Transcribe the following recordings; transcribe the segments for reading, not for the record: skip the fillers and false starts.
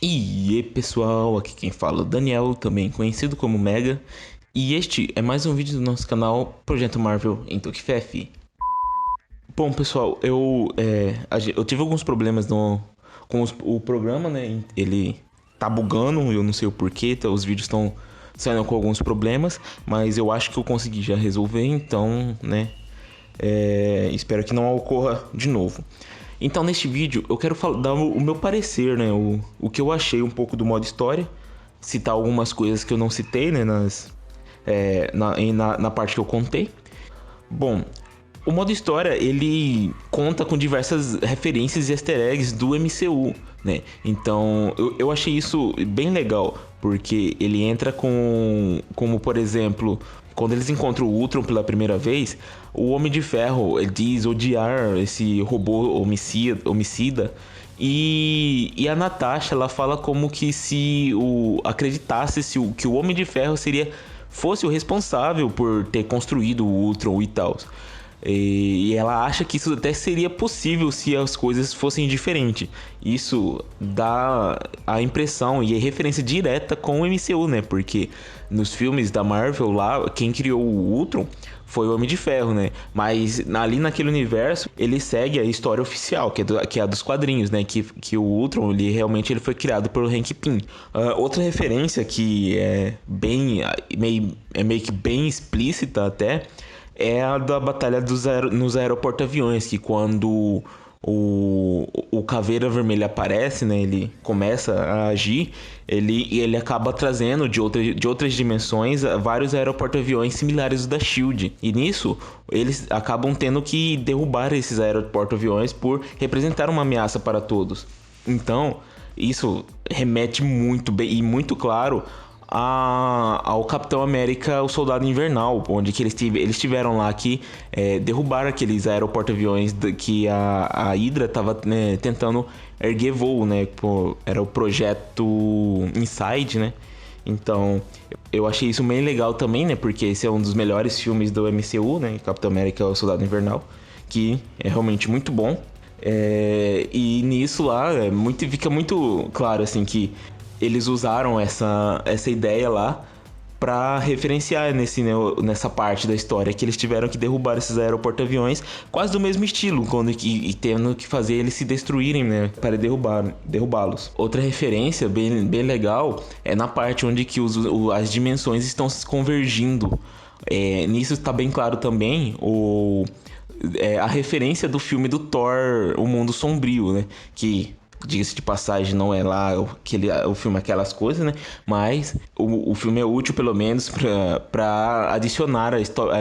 E aí, pessoal, aqui quem fala é o Daniel, também conhecido como Mega, e este é mais um vídeo do nosso canal Projeto Marvel em TokFF. Bom, pessoal, eu tive alguns problemas com o programa, né? Ele tá bugando, eu não sei o porquê, os vídeos estão saindo com alguns problemas, mas eu acho que eu consegui já resolver, então, né? Espero que não ocorra de novo. Então, neste vídeo, eu quero dar o meu parecer, né? O que eu achei um pouco do modo história. Citar algumas coisas que eu não citei, né? Na parte que eu contei. Bom, o modo história, ele conta com diversas referências e easter eggs do MCU, né? Então, eu achei isso bem legal, porque ele entra como, por exemplo, quando eles encontram o Ultron pela primeira vez, o Homem de Ferro diz odiar esse robô homicida e a Natasha, ela fala como que se acreditasse que o Homem de Ferro fosse o responsável por ter construído o Ultron e tal. E ela acha que isso até seria possível se as coisas fossem diferentes. Isso dá a impressão e a referência direta com o MCU, né? Porque nos filmes da Marvel lá, quem criou o Ultron foi o Homem de Ferro, né? Mas ali naquele universo, ele segue a história oficial, que é a dos quadrinhos, né? Que o Ultron, ele foi criado pelo Hank Pym. Outra referência que é meio que bem explícita até, é a da batalha nos aeroporto-aviões, que quando o Caveira Vermelha aparece, né, ele começa a agir, ele acaba trazendo de outras dimensões vários aeroporto-aviões similares aos da SHIELD. E nisso, eles acabam tendo que derrubar esses aeroporto-aviões por representar uma ameaça para todos. Então, isso remete muito bem e muito claro ao Capitão América, o Soldado Invernal, onde que eles tiveram lá que derrubar aqueles aeroporto-aviões que a Hydra estava, né, tentando erguer voo, né? Era o projeto Inside, né? Então, eu achei isso bem legal também, né? Porque esse é um dos melhores filmes do MCU, né? Capitão América, o Soldado Invernal, que é realmente muito bom. E nisso lá fica muito claro assim que eles usaram essa ideia lá pra referenciar nessa parte da história que eles tiveram que derrubar esses aeroporto-aviões quase do mesmo estilo, e tendo que fazer eles se destruírem, né, para derrubá-los. Outra referência bem legal é na parte onde que as dimensões estão se convergindo. Nisso está bem claro também a referência do filme do Thor, O Mundo Sombrio, né, que, diga-se de passagem, não é lá o filme Aquelas Coisas, né? Mas o filme é útil, pelo menos, para adicionar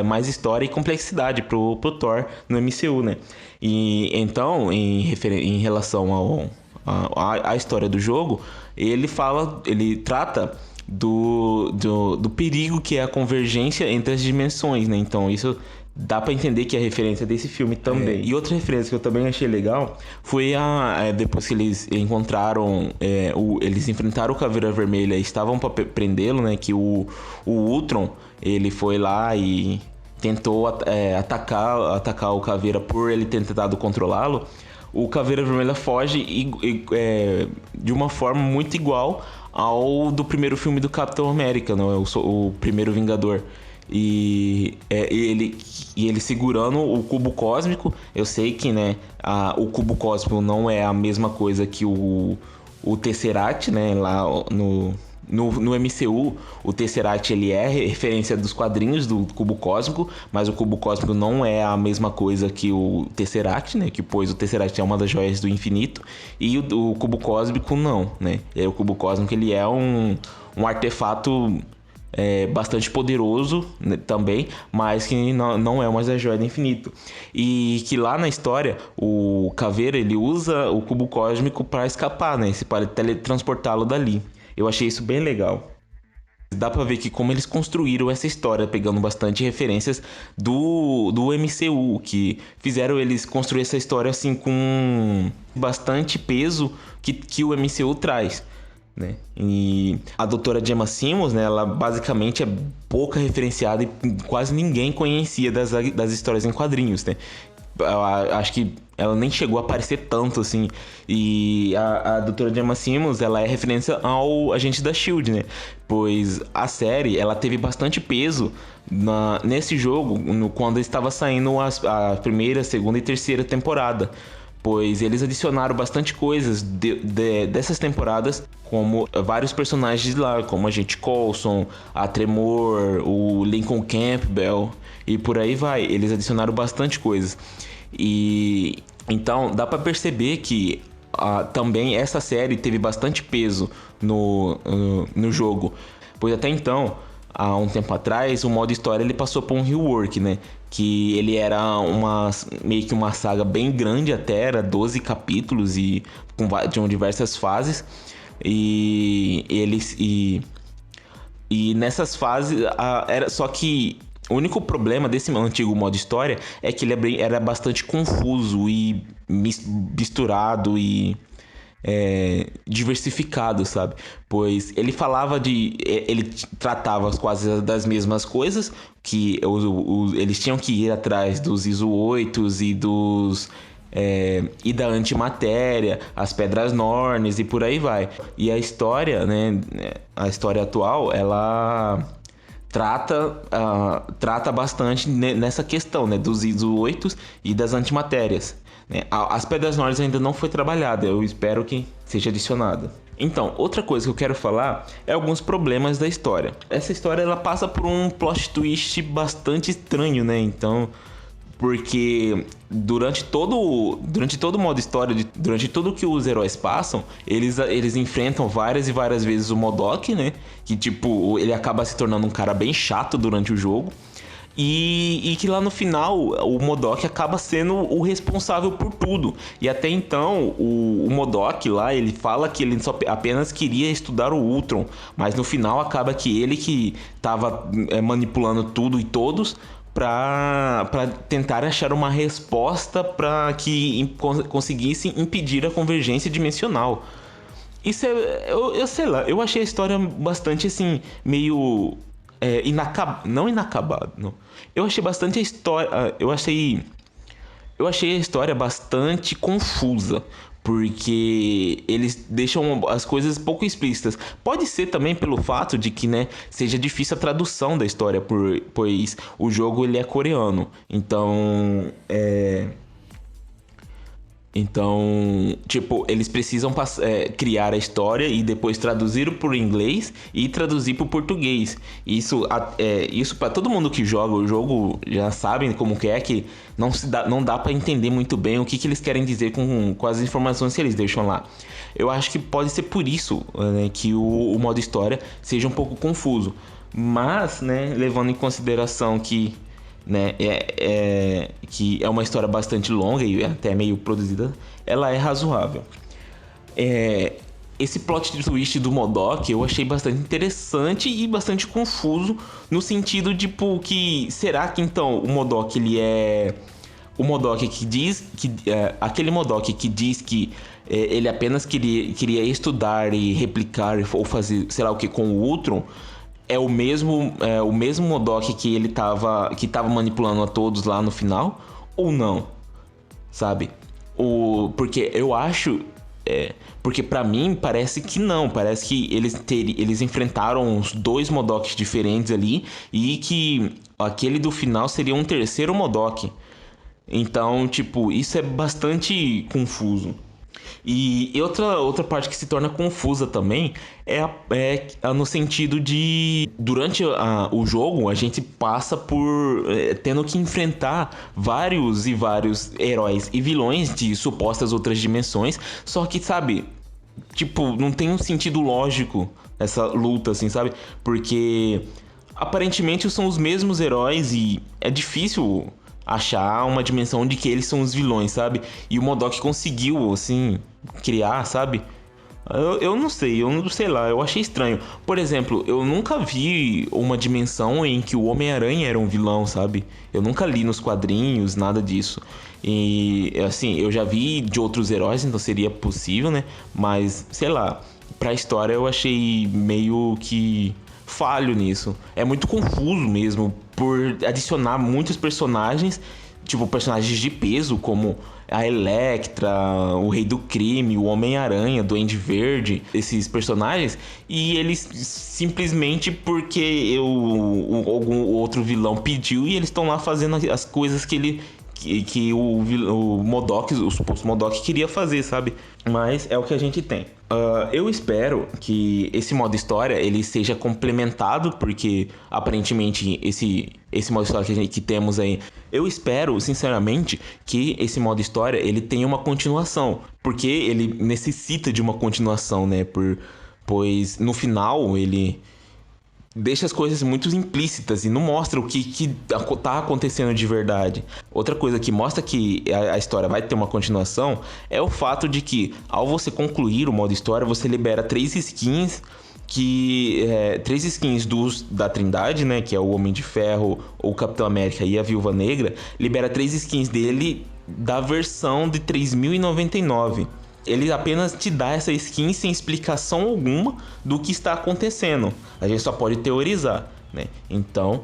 mais história e complexidade pro Thor no MCU, né? E então, em relação à história do jogo, ele trata do perigo que é a convergência entre as dimensões, né? Então, isso dá pra entender que é referência desse filme também. E outra referência que eu também achei legal foi depois que eles encontraram, eles enfrentaram o Caveira Vermelha e estavam pra prendê-lo, né? Que o Ultron, ele foi lá e tentou atacar o Caveira por ele ter tentado controlá-lo. O Caveira Vermelha foge de uma forma muito igual ao do primeiro filme do Capitão América, né? O primeiro Vingador. E ele segurando o cubo cósmico. Eu sei que, né, o cubo cósmico não é a mesma coisa que o Tesseract, né? Lá no MCU, o Tesseract, ele é referência dos quadrinhos do cubo cósmico, mas o cubo cósmico não é a mesma coisa que o Tesseract, né? Pois o Tesseract é uma das joias do infinito e o cubo cósmico não, né? O cubo cósmico, ele é um artefato bastante poderoso, né, também, mas que não é mais a joia do infinito. E que lá na história, o Caveira, ele usa o cubo cósmico para escapar, né? Você pode teletransportá-lo dali. Eu achei isso bem legal. Dá pra ver que como eles construíram essa história, pegando bastante referências do MCU, que fizeram eles construir essa história assim com bastante peso que o MCU traz, né? E a doutora Gemma Simmons, né, ela basicamente é pouca referenciada e quase ninguém conhecia das histórias em quadrinhos, né? acho que ela nem chegou a aparecer tanto, assim. E a Doutora Gemma Simmons, ela é referência ao Agente da S.H.I.E.L.D., né? Pois a série, ela teve bastante peso nesse jogo, quando estava saindo a primeira, segunda e terceira temporada. Pois eles adicionaram bastante coisas dessas temporadas, como vários personagens lá, como a Agente Coulson, a Tremor, o Lincoln Campbell e por aí vai. Eles adicionaram bastante coisas. E então dá pra perceber que também essa série teve bastante peso no jogo. Pois até então, há um tempo atrás, o modo história ele passou por um rework, né? Que ele era meio que uma saga bem grande até, era 12 capítulos e tinham diversas fases. E nessas fases, só que o único problema desse antigo modo história é que ele era bastante confuso e misturado e diversificado, sabe? Pois ele ele tratava quase das mesmas coisas, que eles tinham que ir atrás dos Iso-8 e da antimatéria, as pedras Nornes e por aí vai. E a história, né? A história atual, ela trata bastante nessa questão, né, dos Iso-8 e das antimatérias. As pedras Nornes ainda não foi trabalhada, eu espero que seja adicionada. Então, outra coisa que eu quero falar é alguns problemas da história. Essa história ela passa por um plot twist bastante estranho, né? Então, porque durante todo o modo história, durante tudo que os heróis passam, eles enfrentam várias e várias vezes o MODOK, né? Que tipo, ele acaba se tornando um cara bem chato durante o jogo. E que lá no final o MODOK acaba sendo o responsável por tudo. E até então o MODOK lá, ele fala que ele apenas queria estudar o Ultron, mas no final acaba que ele que estava manipulando tudo e todos para tentar achar uma resposta para que conseguisse impedir a convergência dimensional. Isso eu sei lá, eu achei a história bastante assim, meio não inacabado, não. Eu achei bastante a história, eu achei a história bastante confusa, porque eles deixam as coisas pouco explícitas. Pode ser também pelo fato de que, né, seja difícil a tradução da história, pois o jogo ele é coreano. Então, tipo, eles precisam criar a história e depois traduzir por inglês e traduzir para o português. Isso para todo mundo que joga o jogo já sabe como que não dá para entender muito bem o que eles querem dizer com as informações que eles deixam lá. Eu acho que pode ser por isso, né, que o modo história seja um pouco confuso. Mas, né, levando em consideração que, né, que é uma história bastante longa e até meio produzida, ela é razoável. Esse plot twist do MODOK eu achei bastante interessante e bastante confuso, no sentido de que será que então o MODOK ele é o MODOK que diz que aquele MODOK que diz que ele apenas queria estudar e replicar ou fazer sei lá o que com o Ultron, é o mesmo MODOK que ele tava manipulando a todos lá no final, ou não? Sabe? Porque eu acho... porque pra mim parece que não. Parece que eles enfrentaram os dois MODOKs diferentes ali e que aquele do final seria um terceiro MODOK. Então, tipo, isso é bastante confuso. E outra parte que se torna confusa também é no sentido de... Durante o jogo, a gente passa por... tendo que enfrentar vários e vários heróis e vilões de supostas outras dimensões. Só que, sabe... Tipo, não tem um sentido lógico essa luta, assim, sabe? Porque... aparentemente são os mesmos heróis e é difícil achar uma dimensão de que eles são os vilões, sabe? E o MODOK conseguiu, assim, criar, sabe? Eu não sei lá, eu achei estranho. Por exemplo, eu nunca vi uma dimensão em que o Homem-Aranha era um vilão, sabe? Eu nunca li nos quadrinhos, nada disso. E, assim, eu já vi de outros heróis, então seria possível, né? Mas, sei lá, pra história eu achei meio que falho nisso. É muito confuso mesmo, por adicionar muitos personagens tipo, personagens de peso, como a Elektra, o Rei do Crime, o Homem-Aranha, Duende Verde, esses personagens, e eles simplesmente porque algum outro vilão pediu e eles estão lá fazendo as coisas que o MODOK, o suposto MODOK queria fazer, sabe? Mas é o que a gente tem. Eu espero que esse modo história ele seja complementado, porque aparentemente esse modo história que temos aí, eu espero sinceramente que esse modo história ele tenha uma continuação, porque ele necessita de uma continuação, né? Pois no final ele deixa as coisas muito implícitas e não mostra o que tá acontecendo de verdade. Outra coisa que mostra que a história vai ter uma continuação é o fato de que, ao você concluir o modo história, você libera 3 skins da Trindade, né, que é o Homem de Ferro, o Capitão América e a Viúva Negra, libera 3 skins dele da versão de 3099. Ele apenas te dá essa skin sem explicação alguma do que está acontecendo. A gente só pode teorizar, né? Então,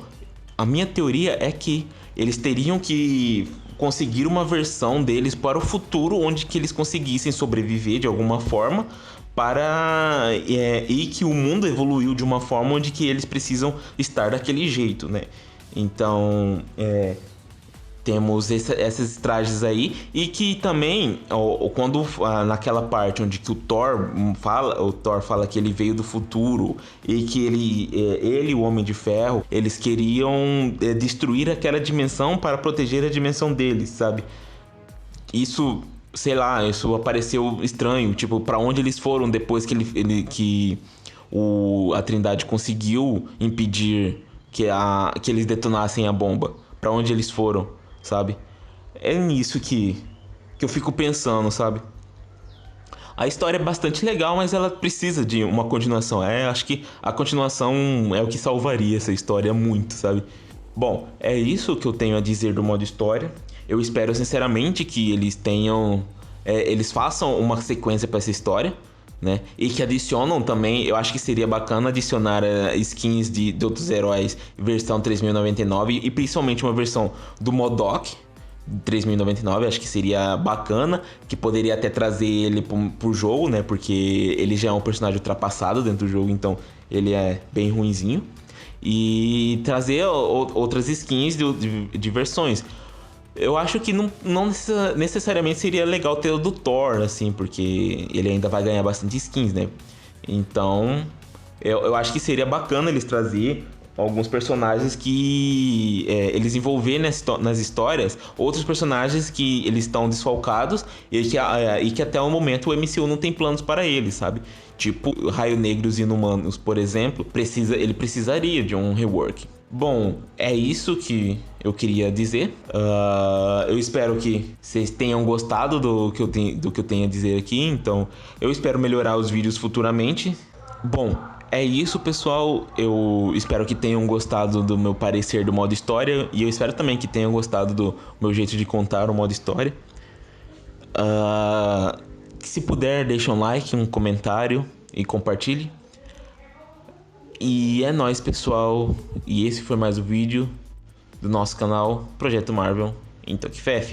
a minha teoria é que eles teriam que conseguir uma versão deles para o futuro, onde que eles conseguissem sobreviver de alguma forma, e que o mundo evoluiu de uma forma onde que eles precisam estar daquele jeito, né? Então, temos esses trajes aí, e que também, quando naquela parte onde que o Thor fala que ele veio do futuro e que ele e o Homem de Ferro, eles queriam destruir aquela dimensão para proteger a dimensão deles, sabe? Isso, sei lá, isso apareceu estranho, tipo, para onde eles foram depois que a Trindade conseguiu impedir que eles detonassem a bomba? Para onde eles foram? Sabe? É nisso que eu fico pensando, sabe? A história é bastante legal, mas ela precisa de uma continuação. Acho que a continuação é o que salvaria essa história muito, sabe? Bom, é isso que eu tenho a dizer do modo história. Eu espero sinceramente que eles façam uma sequência para essa história, né? E que adicionam também, eu acho que seria bacana adicionar skins de outros heróis versão 3099 e principalmente uma versão do MODOK 3099, acho que seria bacana, que poderia até trazer ele pro jogo, né? Porque ele já é um personagem ultrapassado dentro do jogo, então ele é bem ruinzinho. E trazer outras skins de versões. Eu acho que não necessariamente seria legal ter o do Thor, assim, porque ele ainda vai ganhar bastante skins, né? Então, eu acho que seria bacana eles trazer alguns personagens que eles envolver nas histórias, outros personagens que eles estão desfalcados e que até o momento o MCU não tem planos para eles, sabe? Tipo, Raio Negro e os Inumanos, por exemplo, ele precisaria de um rework. Bom, é isso que eu queria dizer. Eu espero que vocês tenham gostado do que eu tenho a dizer aqui. Então, eu espero melhorar os vídeos futuramente. Bom, é isso, pessoal. Eu espero que tenham gostado do meu parecer do modo história. E eu espero também que tenham gostado do meu jeito de contar o modo história. Se puder, deixa um like, um comentário e compartilhe. E é nóis, pessoal. E esse foi mais um vídeo do nosso canal Projeto Marvel em Toque Fé.